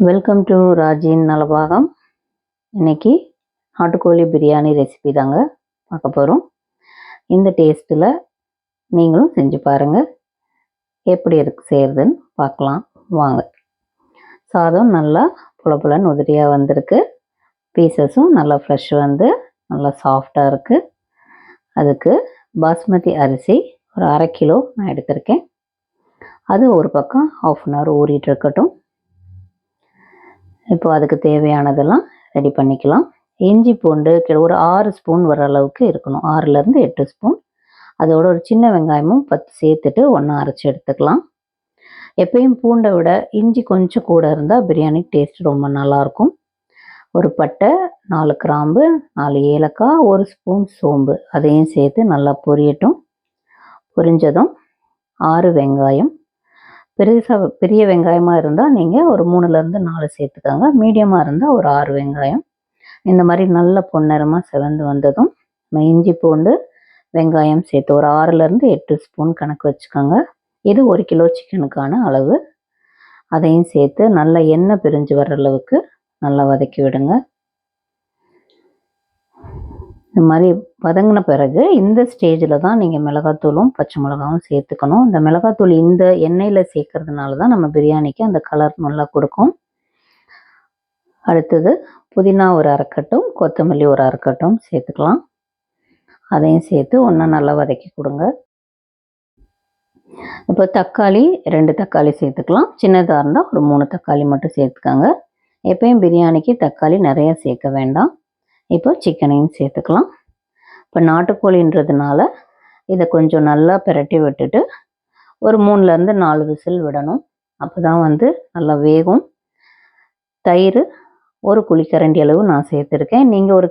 Welcome to ராஜின் Nalabagam. இன்னைக்கு நாட்டுக்கோழி biryani recipe தாங்க பார்க்க போகிறோம். இந்த டேஸ்ட்டில் நீங்களும் செஞ்சு பாருங்கள், எப்படி இருக்கு செய்கிறதுன்னு பார்க்கலாம் வாங்க. சாதம் நல்லா புலப்புலன்னு உதிரியாக வந்திருக்கு. பீசஸும் நல்லா ஃப்ரெஷ் வந்து நல்லா சாஃப்டாக இருக்குது. அதுக்கு பாஸ்மதி அரிசி ஒரு 1/2 கிலோ நான் எடுத்திருக்கேன். அது ஒரு பக்கம் 1/2 hour ஊறிட்டு இருக்கட்டும். இப்போ அதுக்கு தேவையானதெல்லாம் ரெடி பண்ணிக்கலாம். இஞ்சி பூண்டு ஒரு 6 ஸ்பூன் வர அளவுக்கு இருக்கணும், 6லேருந்து 8 ஸ்பூன். அதோட ஒரு சின்ன வெங்காயமும் 10 சேர்த்துட்டு ஒன்றா அரைச்சி எடுத்துக்கலாம். எப்பயும் பூண்டை விட இஞ்சி கொஞ்சம் கூட இருந்தால் பிரியாணி டேஸ்ட் ரொம்ப நல்லாயிருக்கும். ஒரு பட்டை, 4 கிராம்பு, 4 ஏலக்காய், 1 ஸ்பூன் சோம்பு அதையும் சேர்த்து நல்லா பொரியட்டும். பொரிஞ்சதும் 6 வெங்காயம், பெரிய வெங்காயமாக இருந்தால் நீங்கள் ஒரு 3லேருந்து 4 சேர்த்துக்கோங்க. மீடியமாக இருந்தால் ஒரு 6 வெங்காயம். இந்த மாதிரி நல்ல பொன்னிறமாக செவந்து வந்ததும் இஞ்சி பூண்டு வெங்காயம் சேர்த்து ஒரு 6லேருந்து 8 ஸ்பூன் கணக்கு வச்சுக்கோங்க. இது 1 கிலோ சிக்கனுக்கான அளவு. அதையும் சேர்த்து நல்லா எண்ணெய் பிரிஞ்சு வர்ற அளவுக்கு நல்லா வதக்கி விடுங்க. இந்த மாதிரி வதங்கின பிறகு இந்த ஸ்டேஜில் தான் நீங்கள் மிளகாத்தூளும் பச்சை மிளகாவும் சேர்த்துக்கணும். இந்த மிளகாத்தூள் இந்த எண்ணெயில் சேர்க்கறதுனால தான் நம்ம பிரியாணிக்கு அந்த கலர் நல்லா கொடுக்கும். அடுத்தது புதினா ஒரு அரைக்கட்டும், கொத்தமல்லி ஒரு அரைக்கட்டும் சேர்த்துக்கலாம். அதையும் சேர்த்து ஒன்றா நல்லா வதக்கி கொடுங்க. இப்போ தக்காளி 2 தக்காளி சேர்த்துக்கலாம். சின்னதாக இருந்தால் ஒரு 3 தக்காளி மட்டும் சேர்த்துக்கோங்க. எப்பயும் பிரியாணிக்கு தக்காளி நிறையா சேர்க்க வேண்டாம். இப்போ சிக்கனையும் சேர்த்துக்கலாம். இப்போ நாட்டுக்கோழின்றதுனால இதை கொஞ்சம் நல்லா பிரட்டி விட்டுட்டு ஒரு 3லேருந்து 4 விசில் விடணும். அப்போ தான் வந்து நல்லா வேகும். தயிர் ஒரு குழிக்கரண்டி அளவு நான் சேர்த்துருக்கேன். நீங்கள் ஒரு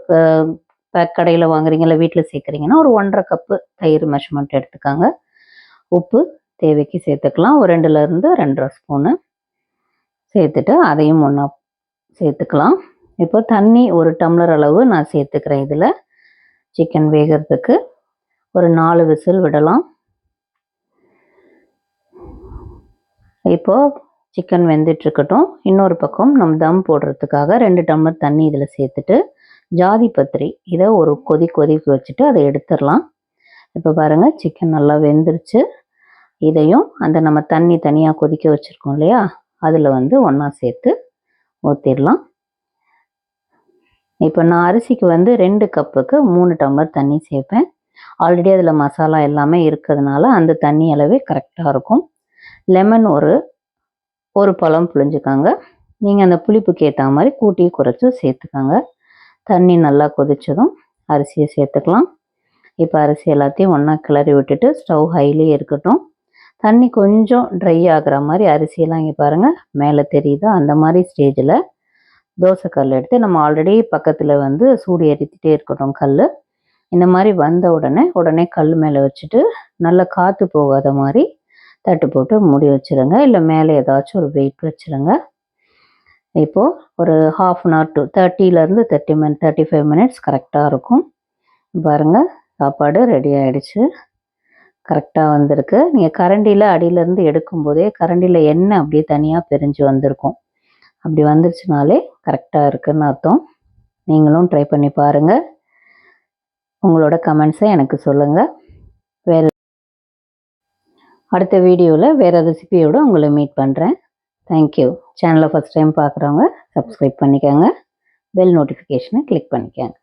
கடையில் வாங்குறீங்களா, வீட்டில் சேர்க்குறீங்கன்னா ஒரு 1.5 கப்பு தயிர் மெஷர்மெண்ட் எடுத்துக்காங்க. உப்பு தேவைக்கு சேர்த்துக்கலாம். ஒரு 2லேருந்து 2.5 ஸ்பூனு சேர்த்துட்டு அதையும் ஒன்றா சேர்த்துக்கலாம். இப்போ தண்ணி 1 டம்ளர் அளவு நான் சேர்த்துக்கிறேன். இதில் சிக்கன் வேகிறதுக்கு ஒரு 4 விசில் விடலாம். இப்போது சிக்கன் வெந்துட்டுருக்கட்டும். இன்னொரு பக்கம் நம்ம தம் போடுறதுக்காக 2 டம்ளர் தண்ணி இதில் சேர்த்துட்டு ஜாதி பத்திரி இதை ஒரு கொதிக்க வச்சுட்டு அதை எடுத்துடலாம். இப்போ பாருங்கள், சிக்கன் நல்லா வெந்துருச்சு. இதையும் அந்த நம்ம தண்ணி தனியாக கொதிக்க வச்சுருக்கோம் இல்லையா, அதில் வந்து ஒன்றா சேர்த்து ஊற்றிடலாம். இப்போ நான் அரிசிக்கு வந்து 2 கப்புக்கு 3 டம்ளர் தண்ணி சேர்ப்பேன். ஆல்ரெடி அதில் மசாலா எல்லாமே இருக்கிறதுனால அந்த தண்ணி அளவே கரெக்டாக இருக்கும். லெமன் ஒரு பழம் புழிஞ்சுக்காங்க. நீங்கள் அந்த புளிப்புக்கு ஏற்ற மாதிரி கூட்டி குறைச்சி சேர்த்துக்காங்க. தண்ணி நல்லா கொதித்ததும் அரிசியை சேர்த்துக்கலாம். இப்போ அரிசி எல்லாத்தையும் ஒன்றா கிளறி விட்டுட்டு ஸ்டவ் ஹைலே இருக்கட்டும். தண்ணி கொஞ்சம் ட்ரை ஆகிற மாதிரி அரிசியெல்லாம் இங்கே பாருங்கள் மேலே தெரியுதா, அந்த மாதிரி ஸ்டேஜில் தோசைக்கல் எடுத்து நம்ம ஆல்ரெடி பக்கத்தில் வந்து சூடு ஏற்றிட்டே இருக்கட்டும் கல். இந்த மாதிரி வந்த உடனே கல் மேலே வச்சுட்டு நல்லா காற்று போகாத மாதிரி தட்டு போட்டு மூடி வச்சுருங்க. இல்லை மேலே ஏதாச்சும் ஒரு வெயிட் வச்சுருங்க. இப்போது ஒரு 1/2 hour to 35 minutes கரெக்டாக இருக்கும். பாருங்கள், சாப்பாடு ரெடி ஆகிடுச்சு. கரெக்டாக வந்திருக்கு. நீங்கள் கரண்டியில் அடியிலேருந்து எடுக்கும்போதே கரண்டியில் எண்ணெய் அப்படியே தனியாக பிரிஞ்சு வந்திருக்கும். அப்படி வந்துருச்சுனாலே கரெக்டாக இருக்குதுன்னு அர்த்தம். நீங்களும் ட்ரை பண்ணி பாருங்கள். உங்களோட கமெண்ட்ஸை எனக்கு சொல்லுங்கள். அடுத்த வீடியோவில் வேறு ரெசிபியோடு உங்களை மீட் பண்ணுறேன். தேங்க்யூ. சேனலை ஃபஸ்ட் டைம் பார்க்குறவங்க சப்ஸ்கிரைப் பண்ணிக்கோங்க. பெல் நோட்டிஃபிகேஷனை கிளிக் பண்ணிக்கோங்க.